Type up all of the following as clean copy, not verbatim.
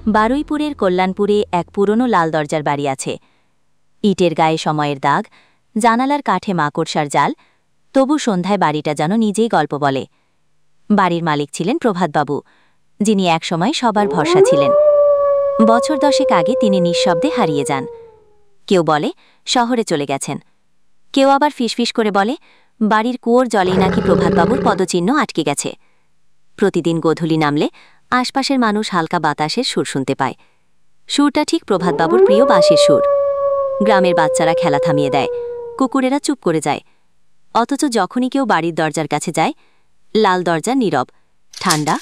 বারুইপুরের কল্যাণপুরে এক পুরনো লাল দরজার বাড়ি আছে। ইটের গায়ে সময়ের দাগ, জানালার কাঠে মাকড়সার জাল, তবু সন্ধ্যায় বাড়িটা যেন নিজেই গল্প বলে। বাড়ির মালিক ছিলেন প্রভাতবাবু, যিনি একসময় সবার ভরসা ছিলেন। বছর 10 আগে তিনি নিঃশব্দে হারিয়ে যান। কেউ বলে শহরে চলে গেছেন, কেউ আবার ফিসফিস করে বলে বাড়ির কুয়োর জলেই নাকি প্রভাতবাবুর পদচিহ্ন আটকে গেছে। প্রতিদিন গোধূলি নামলে আশপাশের মানুষ হালকা বাতাসের সুর শুনতে পায়। সুরটা ঠিক প্রভাতবাবুর প্রিয় বাঁশির সুর। গ্রামের বাচ্চারা খেলা থামিয়ে দেয়, কুকুরেরা চুপ করে যায়। অথচ যখনই কেউ বাড়ির দরজার কাছে যায়, লাল দরজা নীরব, ঠান্ডা,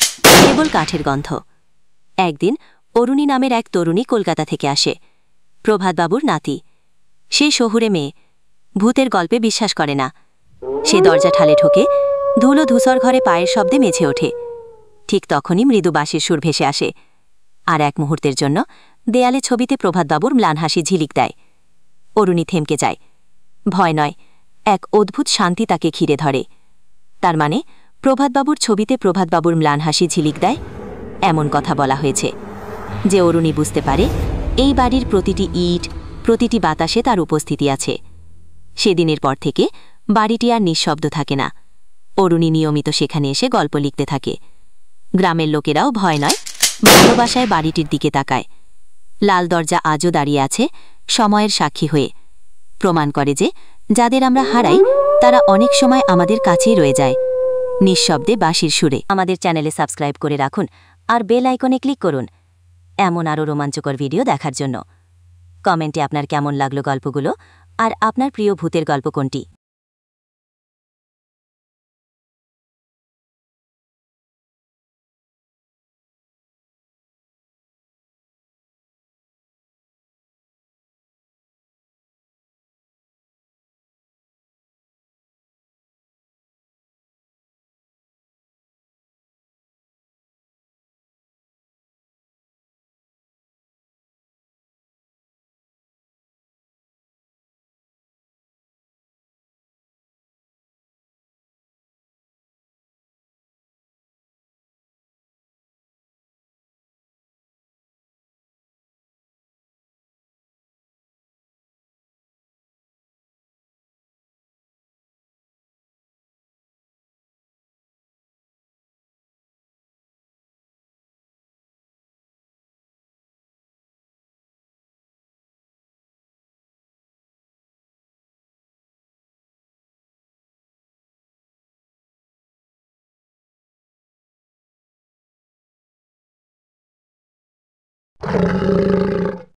কেবল কাঠের গন্ধ। একদিন অরুণী নামের এক তরুণী কলকাতা থেকে আসে, প্রভাতবাবুর নাতি। সে শহুরে মেয়ে, ভূতের গল্পে বিশ্বাস করে না। সে দরজা ঠালে ঠোকে, ধুলো ধূসর ঘরে পায়ের শব্দে মেঝে ওঠে। ঠিক তখনই মৃদু বাঁশির সুর ভেসে আসে, আর এক মুহূর্তের জন্য দেয়ালে ছবিতে প্রভাতবাবুর ম্লান হাসি ঝিলিক দেয়। অরুণী থমকে যায়। ভয় নয়, এক অদ্ভুত শান্তি তাকে ঘিরে ধরে। তার মানে প্রভাতবাবুর ছবিতে প্রভাতবাবুর ম্লান হাসি ঝিলিক দেয়, এমন কথা বলা হয়েছে যে অরুণী বুঝতে পারে এই বাড়ির প্রতিটি ইট, প্রতিটি বাতাসে তার উপস্থিতি আছে। সেদিনের পর থেকে বাড়িটি আর নিঃশব্দ থাকে না। অরুণী নিয়মিত সেখানে এসে গল্প লিখতে থাকে। গ্রামের লোকেরাও ভয় নয়, ভালোবাসায় বাড়িটির দিকে তাকায়। লাল দরজা আজও দাঁড়িয়ে আছে, সময়ের সাক্ষী হয়ে। প্রমাণ করে যে যাদের আমরা হারাই তারা অনেক সময় আমাদের কাছেই রয়ে যায়, নিঃশব্দে বাঁশির সুরে। আমাদের চ্যানেলে সাবস্ক্রাইব করে রাখুন আর বেল আইকনে ক্লিক করুন এমন আরও রোমাঞ্চকর ভিডিও দেখার জন্য। কমেন্টে আপনার কেমন লাগলো গল্পগুলো, আর আপনার প্রিয় ভূতের গল্প কোনটি।